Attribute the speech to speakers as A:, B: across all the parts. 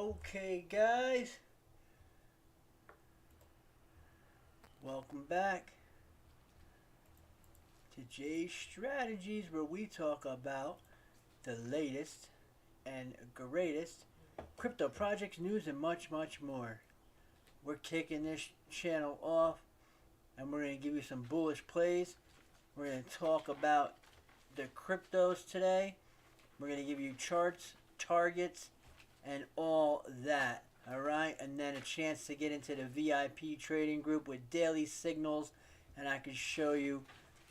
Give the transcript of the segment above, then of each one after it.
A: Okay, guys, welcome back to Jay's Strategies, where we talk about the latest and greatest crypto projects, news, and much, much more. We're kicking this channel off, and we're going to give you some bullish plays. We're going to talk about the cryptos today. We're going to give you charts, targets, and all that. Alright, and then a chance to get into the VIP trading group with daily signals, and I can show you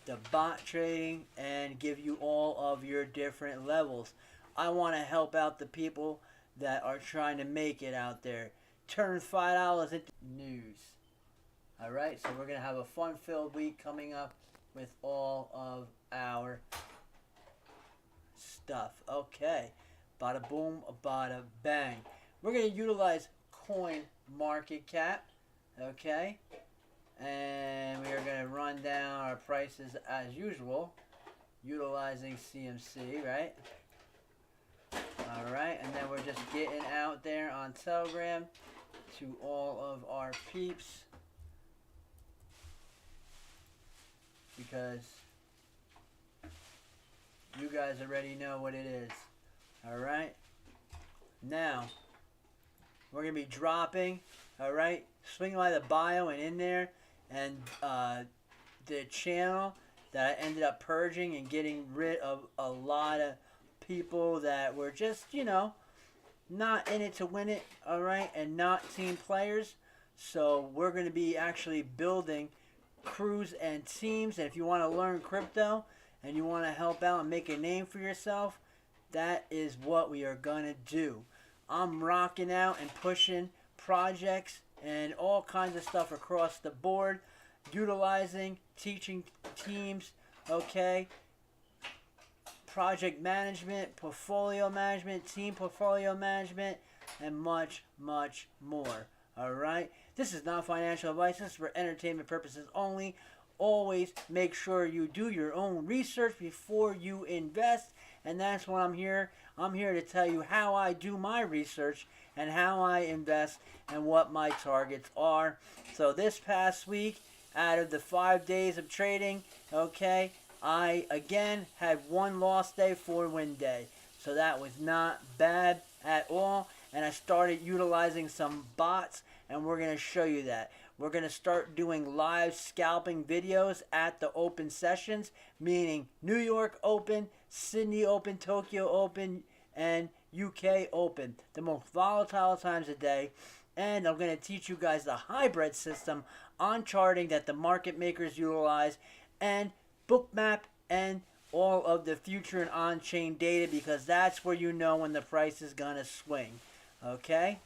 A: the bot trading and give you all of your different levels. I want to help out the people that are trying to make it out there. Turn $5 into news. Alright, so we're going to have a fun-filled week coming up with all of our stuff. Okay. Bada boom, bada bang. We're going to utilize coin market cap, okay? And we are going to run down our prices as usual, utilizing CMC, right? Alright, and then we're just getting out there on Telegram to all of our peeps, because you guys already know what it is. Alright, now we're going to be dropping, alright, swing by the bio and in there, and the channel that I ended up purging and getting rid of a lot of people that were just, you know, not in it to win it, alright, and not team players. So we're going to be actually building crews and teams, and if you want to learn crypto and you want to help out and make a name for yourself, that is what we are going to do. I'm rocking out and pushing projects and all kinds of stuff across the board, utilizing, teaching teams, okay, project management, portfolio management, team portfolio management, and much, much more. Alright? This is not financial advice. This is for entertainment purposes only. Always make sure you do your own research before you invest. And that's what I'm here. I'm here to tell you how I do my research and how I invest and what my targets are. So this past week, out of the 5 days of trading, okay, I again had one loss day, 4 win day. So that was not bad at all. And I started utilizing some bots, and we're going to show you that. We're going to start doing live scalping videos at the open sessions, meaning New York Open, Sydney Open, Tokyo Open, and UK Open. The most volatile times of day. And I'm going to teach you guys the hybrid system on charting that the market makers utilize, and bookmap and all of the future and on-chain data, because that's where you know when the price is going to swing. Okay?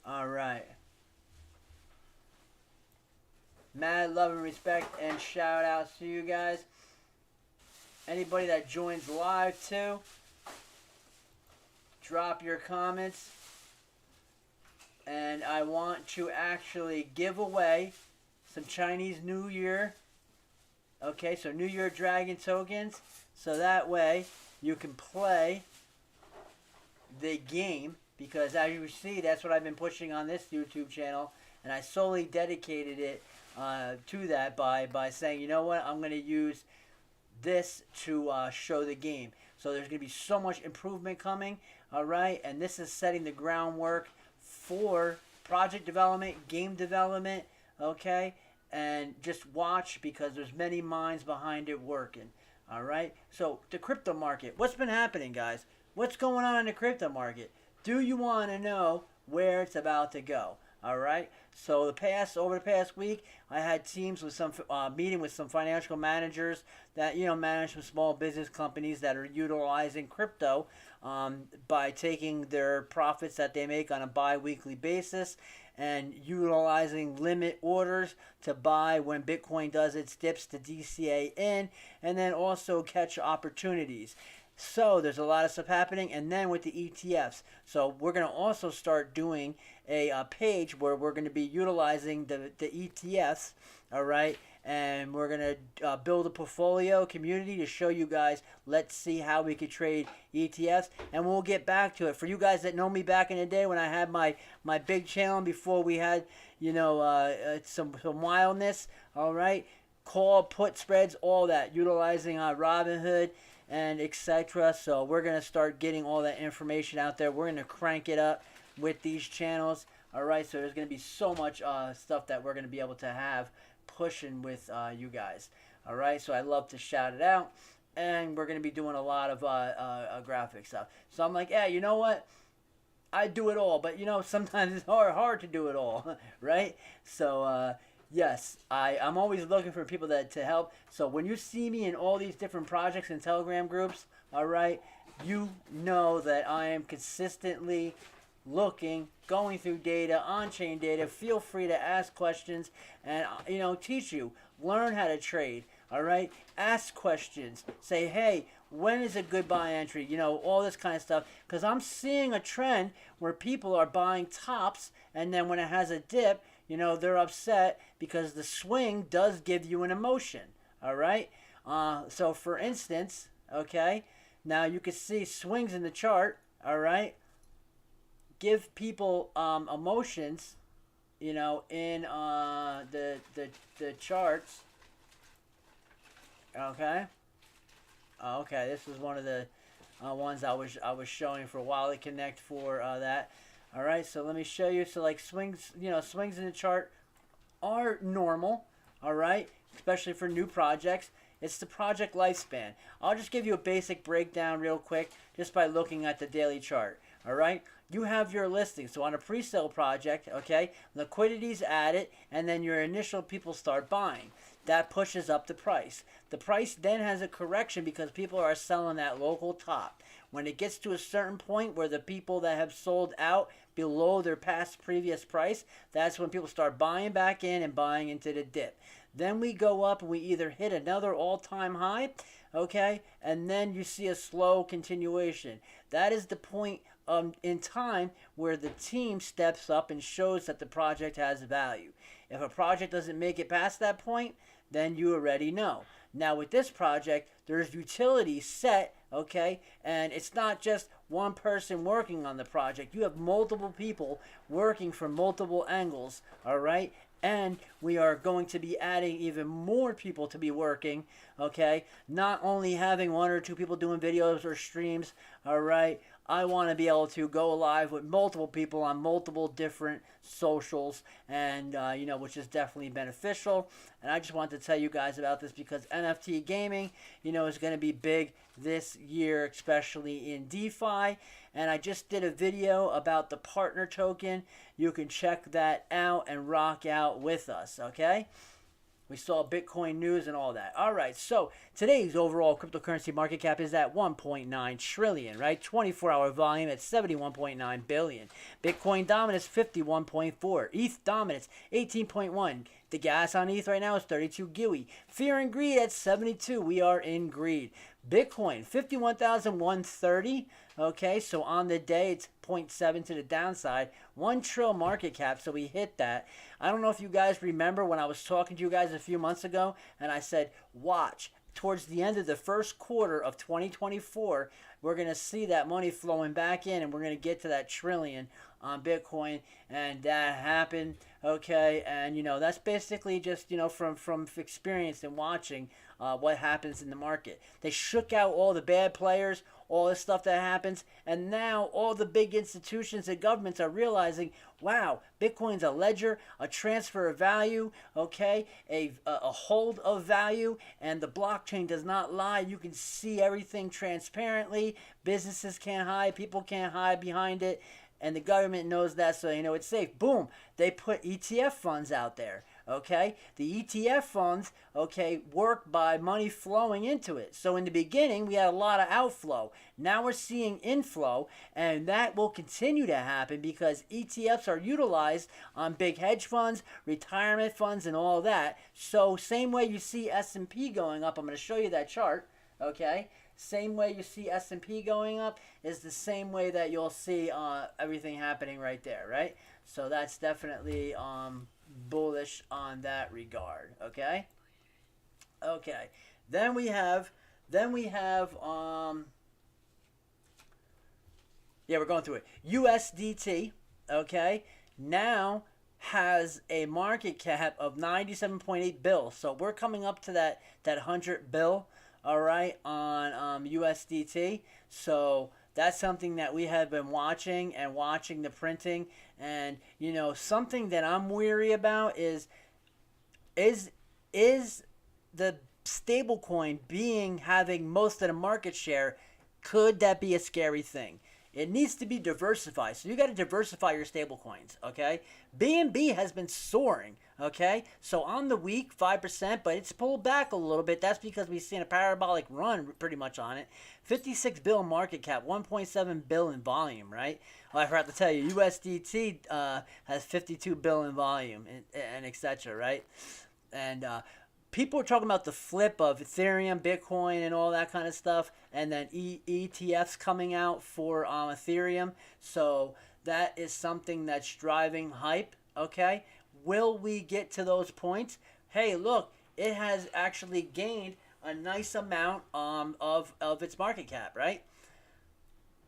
A: Alright. Mad love and respect and shout outs to you guys. Anybody that joins live too, drop your comments. And I want to actually give away some Chinese New Year. Okay, so New Year Dragon tokens. So that way you can play the game. Because as you see, that's what I've been pushing on this YouTube channel. And I solely dedicated it to that by saying, you know what, I'm going to use this to show the game. So there's going to be so much improvement coming, alright, and this is setting the groundwork for project development, game development, okay, and just watch, because there's many minds behind it working, alright. So the crypto market, what's been happening, guys? What's going on in the crypto market? Do you want to know where it's about to go? All right. So over the past week, I had teams with some meeting with some financial managers that manage some small business companies that are utilizing crypto by taking their profits that they make on a bi-weekly basis and utilizing limit orders to buy when Bitcoin does its dips to DCA in, and then also catch opportunities. So there's a lot of stuff happening, and then with the ETFs. So we're going to also start doing a page where we're going to be utilizing the ETFs, all right? And we're going to build a portfolio community to show you guys, let's see how we could trade ETFs, and we'll get back to it. For you guys that know me back in the day when I had my big channel before we had, you know, some wildness, all right? Call, put spreads, all that, utilizing Robinhood and etc. So we're going to start getting all that information out there. We're going to crank it up with these channels. All right, so there's going to be so much stuff that we're going to be able to have pushing with you guys. All right, so I love to shout it out. And we're going to be doing a lot of graphic stuff. So I'm like, yeah, you know what? I do it all. But, you know, sometimes it's hard to do it all, right? So, yes, I'm always looking for people to help. So when you see me in all these different projects and Telegram groups, all right, you know that I am consistently looking, going through data, on-chain data. Feel free to ask questions and, you know, teach you. Learn how to trade, all right? Ask questions. Say, hey, when is a good buy entry? You know, all this kind of stuff. Because I'm seeing a trend where people are buying tops, and then when it has a dip, you know, they're upset because the swing does give you an emotion, all right? So, for instance, okay, now you can see swings in the chart, all right? Give people emotions, you know, in the charts, okay? Okay, this was one of the ones I was showing for Wallet Connect for that. All right, so let me show you. So like swings, you know, swings in the chart are normal, all right, especially for new projects. It's the project lifespan. I'll just give you a basic breakdown real quick just by looking at the daily chart, all right? You have your listing. So on a pre-sale project, okay, liquidity's added, and then your initial people start buying. That pushes up the price. The price then has a correction because people are selling that local top. When it gets to a certain point where the people that have sold out below their previous price, that's when people start buying back in and buying into the dip. Then we go up and we either hit another all-time high, okay, and then you see a slow continuation. That is the point in time where the team steps up and shows that the project has value. If a project doesn't make it past that point, then you already know. Now with this project, there's utility set, okay, and it's not just one person working on the project. You have multiple people working from multiple angles, all right? And we are going to be adding even more people to be working, okay? Not only having one or two people doing videos or streams, all right? I want to be able to go live with multiple people on multiple different socials, and you know, which is definitely beneficial. And I just wanted to tell you guys about this because NFT gaming, you know, is going to be big this year, especially in DeFi. And I just did a video about the partner token. You can check that out and rock out with us, okay? We saw Bitcoin news and all that. All right, so today's overall cryptocurrency market cap is at 1.9 trillion, right? 24-hour volume at 71.9 billion. Bitcoin dominance 51.4. ETH dominance 18.1. The gas on ETH right now is 32 GUI. Fear and greed at 72. We are in greed. Bitcoin 51,130. Okay, so on the day it's 0.7 to the downside. 1 trill market cap, so we hit that. I don't know if you guys remember when I was talking to you guys a few months ago and I said, watch, towards the end of the first quarter of 2024, we're going to see that money flowing back in and we're going to get to that trillion on Bitcoin, and that happened, okay? And, you know, that's basically just, you know, from experience and watching what happens in the market. They shook out all the bad players, all this stuff that happens, and now all the big institutions and governments are realizing, wow, Bitcoin's a ledger, a transfer of value, okay, a hold of value, and the blockchain does not lie. You can see everything transparently. Businesses can't hide, people can't hide behind it, and the government knows that, so you know it's safe. Boom, they put ETF funds out there. Okay, the ETF funds, okay, work by money flowing into it. So in the beginning, we had a lot of outflow. Now we're seeing inflow, and that will continue to happen because ETFs are utilized on big hedge funds, retirement funds, and all that. So same way you see S&P going up, I'm going to show you that chart. Okay, Same way you see S&P going up is the same way that you'll see everything happening right there, right? So that's definitely bullish on that regard. Okay. Okay. Then we have yeah, we're going through it. USDT, okay, now has a market cap of 97.8 bill. So we're coming up to that 100 bill, all right, on USDT. So that's something that we have been watching the printing. And, you know, something that I'm weary about is the stablecoin having most of the market share. Could that be a scary thing? It needs to be diversified. So you got to diversify your stablecoins, okay? BNB has been soaring, okay? So on the week, 5%, but it's pulled back a little bit. That's because we've seen a parabolic run pretty much on it. 56 bill market cap, 1.7 bill in volume, right? Well, I forgot to tell you, USDT has 52 bill in volume and et cetera, right? And people are talking about the flip of Ethereum, Bitcoin, and all that kind of stuff, and then ETFs coming out for Ethereum. So that is something that's driving hype, okay? Will we get to those points? Hey, look, it has actually gained a nice amount of its market cap, right?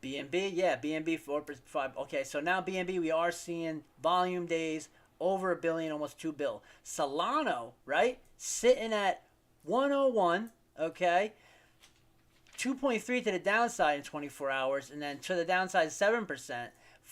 A: BNB, yeah, BNB 4.5. Okay, so now BNB, we are seeing volume days over a billion, almost 2 bill. Solano, right? Sitting at 101, okay? 2.3 to the downside in 24 hours, and then to the downside 7%.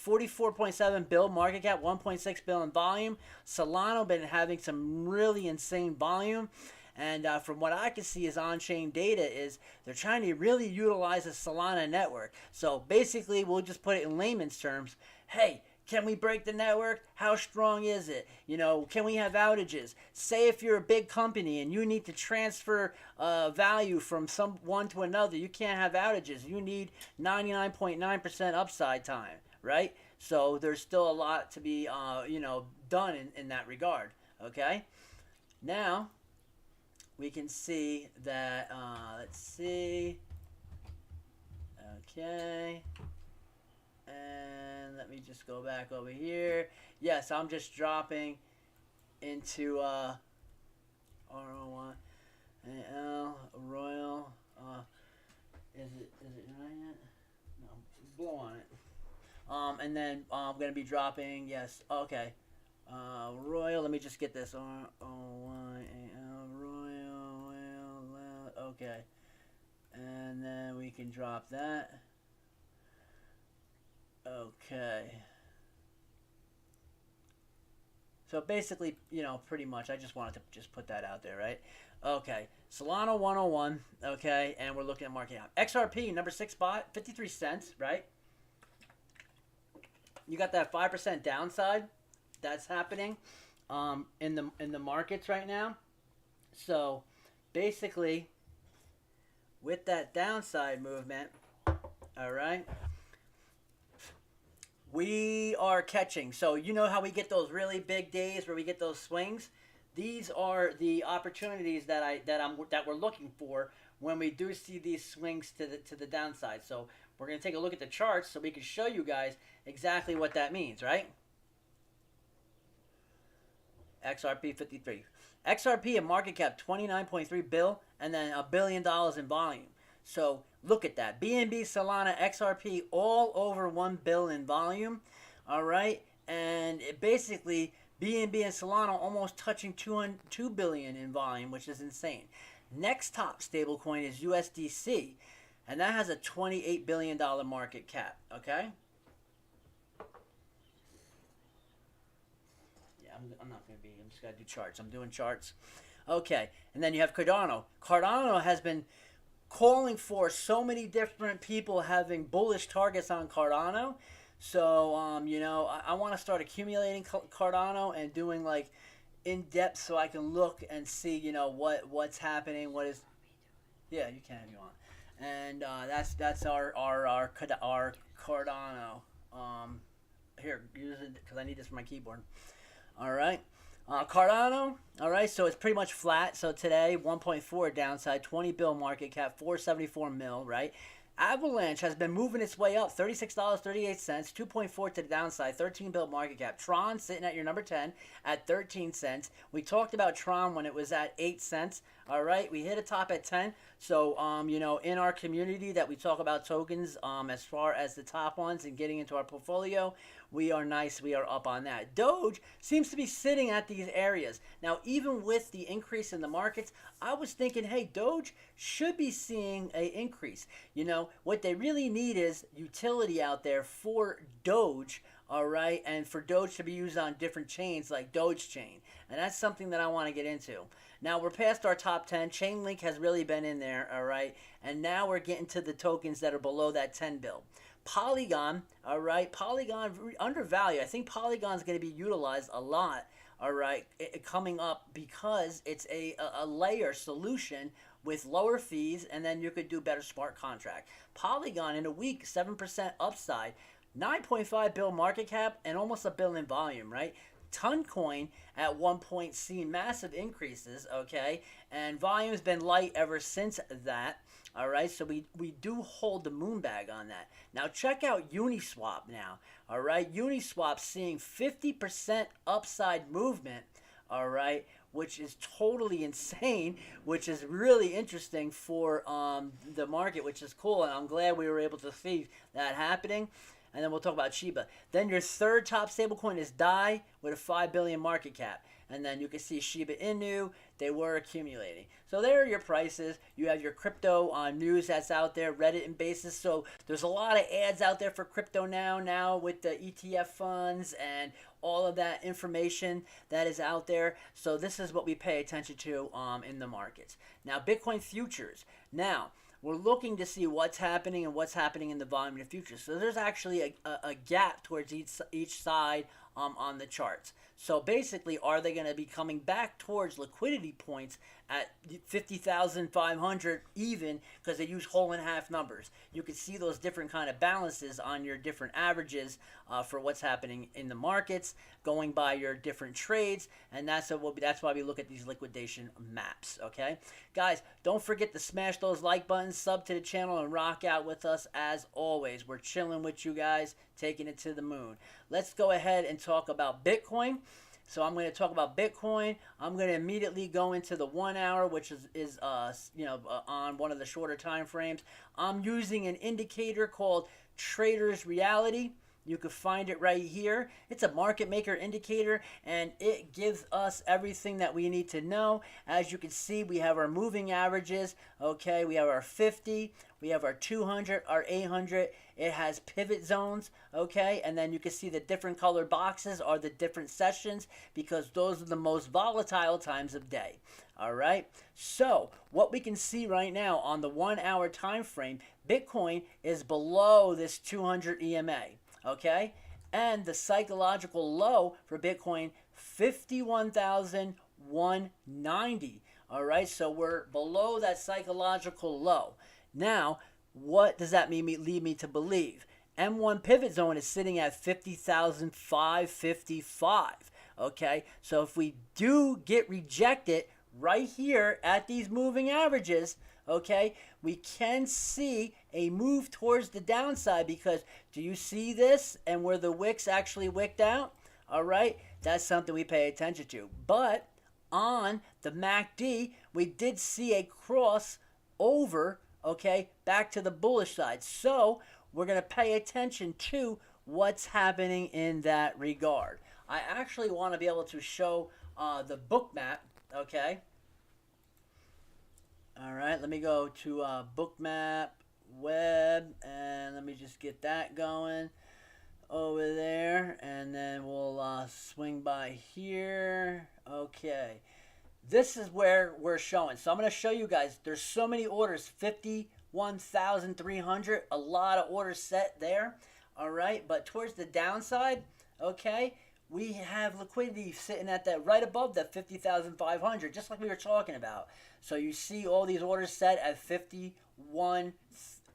A: 44.7 bill market cap, 1.6 bill in volume. Solano been having some really insane volume. And from what I can see is on-chain data is they're trying to really utilize the Solana network. So basically, we'll just put it in layman's terms. Hey, can we break the network? How strong is it? You know, can we have outages? Say if you're a big company and you need to transfer value from one to another, you can't have outages. You need 99.9% upside time, right? So there's still a lot to be, you know, done in that regard, okay? Now, we can see that, let's see, okay, and let me just go back over here. Yes, I'm just dropping into RO1 AL Royal. Is it right yet? No, blow on it. And then I'm gonna be dropping. Yes, okay. Royal. Let me just get this RO1 AL Royal. Okay, and then we can drop that. Okay. So basically, you know, pretty much, I just wanted to just put that out there, right? Okay. Solana 101, okay, and we're looking at market cap. XRP, number 6 spot, 53 cents, right? You got that 5% downside that's happening in the markets right now. So basically, with that downside movement, all right, we are catching. So you know how we get those really big days where we get those swings? These are the opportunities that we're looking for when we do see these swings to the downside. So we're going to take a look at the charts so we can show you guys exactly what that means, right? XRP 53. XRP a market cap 29.3 bill and then $1 billion in volume. So look at that. BNB, Solana, XRP all over 1 bill in volume. All right. And it basically BNB and Solana almost touching 2 billion in volume, which is insane. Next top stablecoin is USDC, and that has a $28 billion market cap. Okay. I'm not going to be, I'm just going to do charts. I'm doing charts. Okay. And then you have Cardano. Cardano has been calling for so many different people having bullish targets on Cardano. So, you know, I want to start accumulating Cardano and doing like in depth so I can look and see, you know, what's happening, what is, yeah, you can if you want. And that's our Cardano. Here, use it because I need this for my keyboard. All right. Cardano, all right, so it's pretty much flat. So today, 1.4 downside, 20 bill market cap, 474 mil, right? Avalanche has been moving its way up, $36.38, 2.4 to the downside, 13 bill market cap. Tron sitting at your number 10 at 13 cents. We talked about Tron when it was at 8 cents. All right, we hit a top at 10. So, you know, in our community that we talk about tokens, as far as the top ones and getting into our portfolio, we are nice. We are up on that. Doge seems to be sitting at these areas. Now, even with the increase in the markets, I was thinking, hey, Doge should be seeing an increase. You know, what they really need is utility out there for Doge, all right, and for Doge to be used on different chains like Doge Chain. And that's something that I want to get into. Now, we're past our top 10. Chainlink has really been in there, all right, and now we're getting to the tokens that are below that 10 bill. Polygon, all right, Polygon undervalued. I think Polygon's going to be utilized a lot, all right, coming up because it's a layer solution with lower fees, and then you could do better smart contract. Polygon in a week, 7% upside, 9.5 bill market cap, and almost a bill in volume, right? Toncoin at one point seen massive increases, okay, and volume's been light ever since that. All right, so we do hold the moon bag on that. Now check out Uniswap now. All right, Uniswap seeing 50% upside movement. All right, which is totally insane, which is really interesting for the market, which is cool, and I'm glad we were able to see that happening. And then we'll talk about Shiba. Then your third top stablecoin is DAI with a 5 billion market cap. And then you can see Shiba Inu, they were accumulating. So there are your prices. You have your crypto news that's out there, Reddit and Basis. So there's a lot of ads out there for crypto now with the ETF funds and all of that information that is out there. So this is what we pay attention to in the markets. Now, Bitcoin futures. Now, we're looking to see what's happening and what's happening in the volume of the futures. So there's actually a gap towards each side on the charts. So basically, are they going to be coming back towards liquidity points at 50,500 even because they use whole and half numbers? You can see those different kind of balances on your different averages for what's happening in the markets, going by your different trades, and that's why we look at these liquidation maps. Okay, guys, don't forget to smash those like buttons, sub to the channel, and rock out with us as always. We're chilling with you guys, taking it to the moon. Let's go ahead and talk about Bitcoin. So I'm going to talk about Bitcoin. I'm going to immediately go into the 1 hour, which is on one of the shorter time frames. I'm using an indicator called Trader's Reality. You can find it right here. It's a market maker indicator, and it gives us everything that we need to know. As you can see, we have our moving averages. Okay, we have our 50, we have our 200, our 800. It has pivot zones, okay, and then you can see the different colored boxes are the different sessions because those are the most volatile times of day. All right, so what we can see right now on the 1 hour time frame, Bitcoin is below this 200 EMA. Okay, and the psychological low for Bitcoin, 51,190. All right, so we're below that psychological low. Now, what does that lead me to believe? M1 pivot zone is sitting at 50,555. Okay, so if we do get rejected right here at these moving averages, okay, we can see a move towards the downside because do you see this and where the wicks actually wicked out? All right, that's something we pay attention to. But on the MACD, we did see a cross over, okay, back to the bullish side. So we're going to pay attention to what's happening in that regard. I actually want to be able to show the book map, okay? All right, let me go to Bookmap Web, and let me just get that going over there, and then we'll swing by here. Okay, this is where we're showing. So I'm going to show you guys. There's so many orders, 51,300, a lot of orders set there. All right, but towards the downside, okay, we have liquidity sitting at that right above that 50,500, just like we were talking about. So you see all these orders set at 51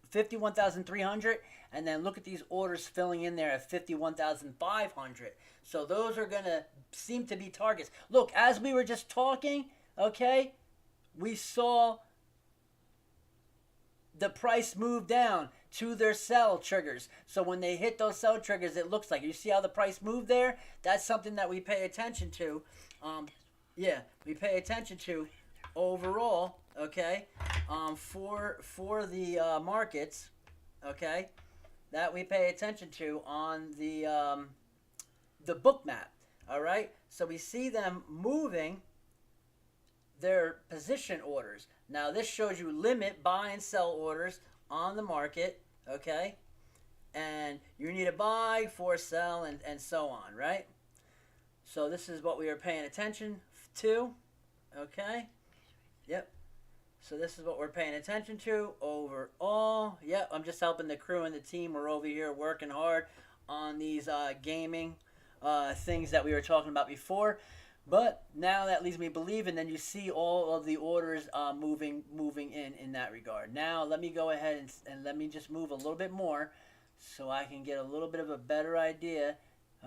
A: 51,300, and then look at these orders filling in there at 51,500. So those are going to seem to be targets. Look, as we were just talking, okay, we saw the price move down to their sell triggers. So when they hit those sell triggers, it looks like, you see how the price moved there? That's something that we pay attention to. Yeah, we pay attention to overall, okay, for the markets, okay, that we pay attention to on the book map. All right, so we see them moving their position orders. Now this shows you limit buy and sell orders on the market, okay, and you need to buy for sell and so on, right? So this is what we are paying attention to, okay. Yep. So this is what we're paying attention to overall. Yep, I'm just helping the crew and the team. We're over here working hard on these gaming things that we were talking about before. But now that leads me to believe, and then you see all of the orders moving in that regard. Now let me go ahead and let me just move a little bit more so I can get a little bit of a better idea.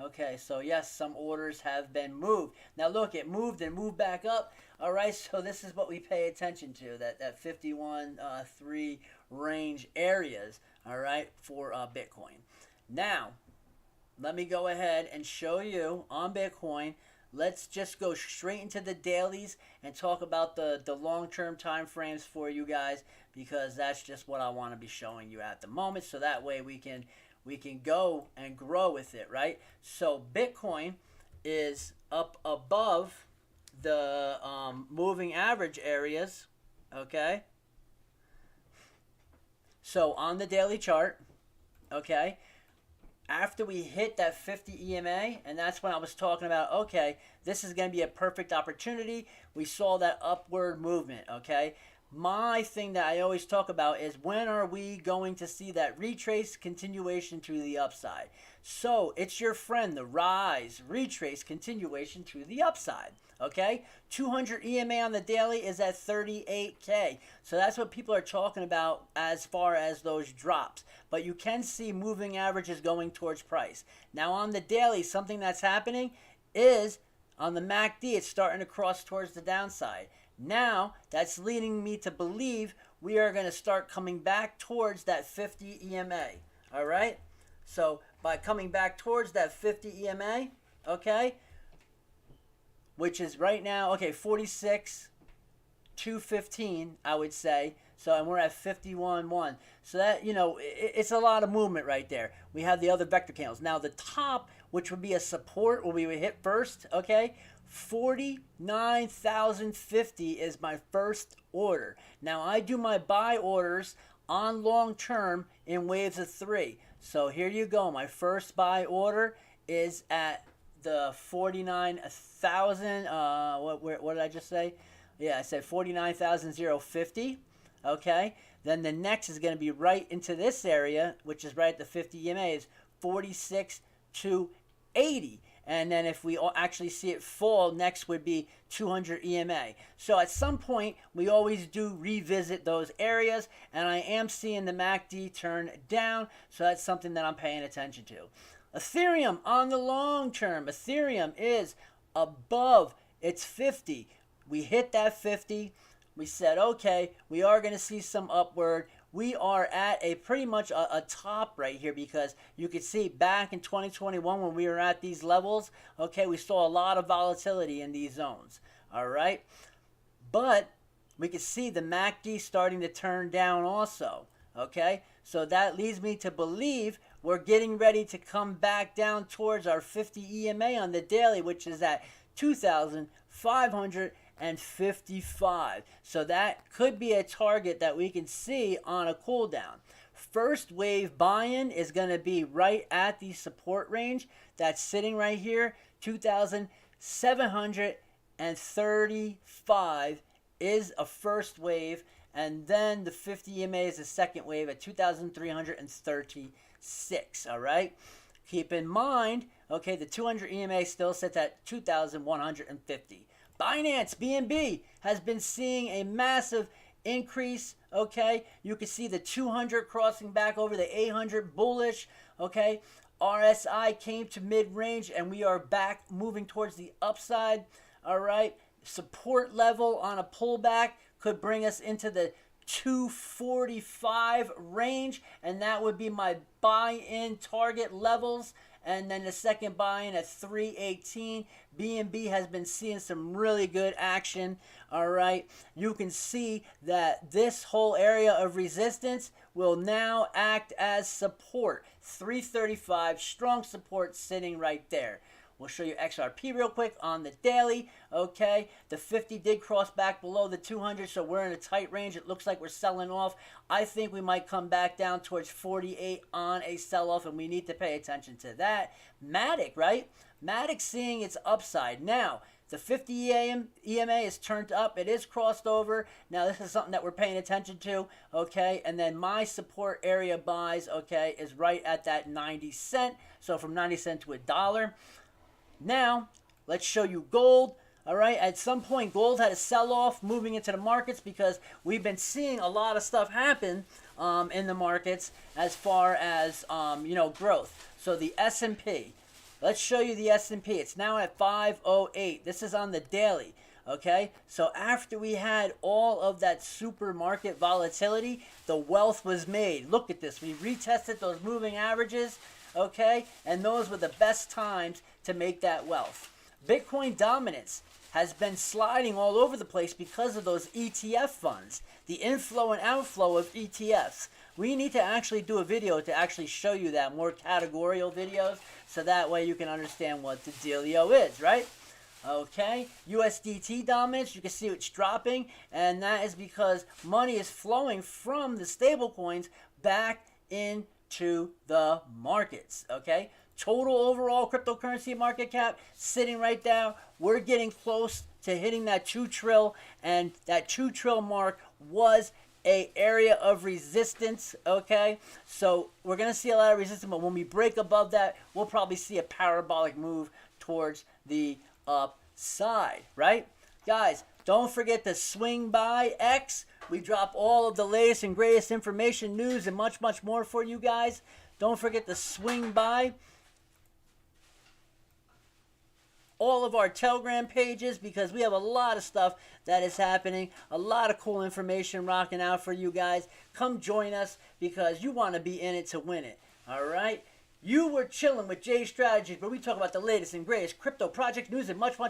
A: Okay, so yes, some orders have been moved. Now look, it moved and moved back up. All right, so this is what we pay attention to, that 51.3 range areas, all right, for Bitcoin. Now, let me go ahead and show you on Bitcoin. Let's just go straight into the dailies and talk about the long-term time frames for you guys, because that's just what I want to be showing you at the moment, so that way we can go and grow with it, right? So Bitcoin is up above the moving average areas, okay? So on the daily chart, okay, after we hit that 50 EMA, and that's when I was talking about, okay, this is going to be a perfect opportunity. We saw that upward movement, okay? My thing that I always talk about is, when are we going to see that retrace continuation to the upside? So it's your friend, the rise, retrace continuation to the upside, okay? 200 EMA on the daily is at 38K. So that's what people are talking about as far as those drops. But you can see moving averages going towards price. Now on the daily, something that's happening is on the MACD, it's starting to cross towards the downside. Now, that's leading me to believe we are going to start coming back towards that 50 EMA, all right? So, by coming back towards that 50 EMA, okay, which is right now, okay, 46,215, I would say. So, and we're at 51.1. So that, you know, it's a lot of movement right there. We have the other vector candles. Now, the top, which would be a support, where we would hit first, okay, 49,050 is my first order. Now I do my buy orders on long term in waves of 3. So here you go. My first buy order is at the 49,000. What did I just say? Yeah, I said 49,050. Okay. Then the next is going to be right into this area, which is right at the 50 EMA, is 46,280. And then if we actually see it fall, next would be 200 EMA. So at some point, we always do revisit those areas. And I am seeing the MACD turn down. So that's something that I'm paying attention to. Ethereum on the long term. Ethereum is above its 50. We hit that 50. We said, okay, we are going to see some upward. We are at a pretty much a top right here, because you could see back in 2021 when we were at these levels, okay, we saw a lot of volatility in these zones, all right? But we could see the MACD starting to turn down also, okay? So that leads me to believe we're getting ready to come back down towards our 50 EMA on the daily, which is at 2,555. So that could be a target that we can see on a cool down. First wave buy-in is going to be right at the support range that's sitting right here. 2,735 is a first wave, and then the 50 EMA is a second wave at 2,336. All right, keep in mind, okay, the 200 EMA still sits at 2,150. Binance, BNB, has been seeing a massive increase, okay? You can see the 200 crossing back over the 800 bullish, okay? RSI came to mid-range and we are back moving towards the upside, all right? Support level on a pullback could bring us into the 245 range, and that would be my buy-in target levels. And then the second buy-in at 318. BNB has been seeing some really good action. All right, you can see that this whole area of resistance will now act as support. 335, strong support sitting right there. We'll show you XRP real quick on the daily. Okay, the 50 did cross back below the 200, so we're in a tight range. It looks like we're selling off. I think we might come back down towards 48 on a sell-off, and we need to pay attention to that. Matic, right? Matic seeing its upside. Now, the 50 EMA is turned up. It is crossed over. Now, this is something that we're paying attention to, okay? And then my support area buys, okay, is right at that 90 cent. So from 90 cent to $1. Now, let's show you gold. All right, at some point, gold had a sell-off moving into the markets because we've been seeing a lot of stuff happen in the markets as far as, growth. So the S&P, let's show you the S&P. It's now at 508. This is on the daily, okay? So after we had all of that supermarket volatility, the wealth was made. Look at this. We retested those moving averages, okay? And those were the best times to make that wealth. Bitcoin dominance has been sliding all over the place because of those ETF funds, the inflow and outflow of ETFs. We need to actually do a video to actually show you that, more categorical videos, so that way you can understand what the dealio is, right? Okay, USDT dominance, you can see it's dropping, and that is because money is flowing from the stable coins back into the markets, okay? Total overall cryptocurrency market cap sitting right there. We're getting close to hitting that 2 trill, and that 2 trill mark was a area of resistance, okay? So we're going to see a lot of resistance, but when we break above that, we'll probably see a parabolic move towards the upside, right? Guys, don't forget to swing by X. We drop all of the latest and greatest information, news, and much, much more for you guys. Don't forget to swing by all of our Telegram pages because we have a lot of stuff that is happening, a lot of cool information rocking out for you guys. Come join us because you want to be in it to win it, all right? You were chilling with Jay Strategies, where we talk about the latest and greatest crypto project news and much, much